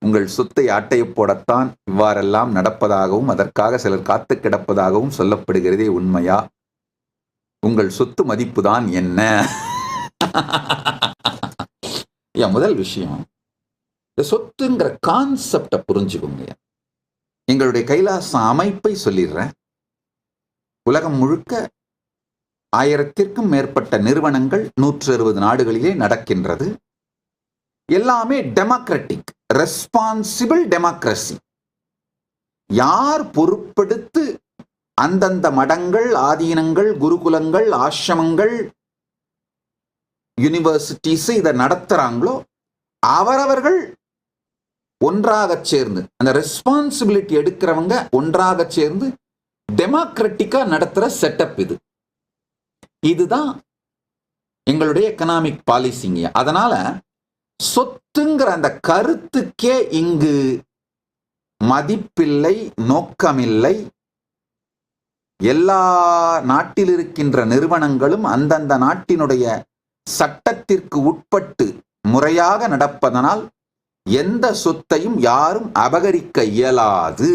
உங்கள் சொத்தை ஆட்டையை போடத்தான் இவ்வாறெல்லாம் நடப்பதாகவும் அதற்காக சிலர் காத்து கிடப்பதாகவும் சொல்லப்படுகிறதே உண்மையா? உங்கள் சொத்து மதிப்புதான் என்ன? முதல் விஷயம், இந்த சொத்துங்கிற கான்செப்டை புரிஞ்சுக்கோங்க. எங்களுடைய கைலாச அமைப்பை சொல்லிடுறேன். உலகம் முழுக்க 1000க்கும் மேற்பட்ட நிறுவனங்கள் 160 நாடுகளிலே நடக்கின்றது. எல்லாமே டெமோக்ராட்டிக், ரெஸ்பான்சிபிள் டெமோக்ரசி. யார் பொறுப்பெடுத்து அந்தந்த மடங்கள், ஆதீனங்கள், குருகுலங்கள், ஆசிரமங்கள், யூனிவர்சிட்டிஸ் இதை நடத்துறாங்களோ அவரவர்கள் ஒன்றாக சேர்ந்து, அந்த ரெஸ்பான்சிபிலிட்டி எடுக்கிறவங்க ஒன்றாக சேர்ந்து டெமோக்ராட்டிக்கா நடத்துற செட்டப் இது. இதுதான் எங்களுடைய எக்கனாமிக் பாலிசிங்க. அதனால சொத்துங்கிற அந்த கருத்துக்கே இங்கு மதிப்பில்லை, நோக்கமில்லை. எல்லா நாட்டில் இருக்கின்ற நிறுவனங்களும் அந்தந்த நாட்டினுடைய சட்டத்திற்கு உட்பட்டு முறையாக நடப்பதனால் எந்த சொத்தையும் யாரும் அபகரிக்க இயலாது.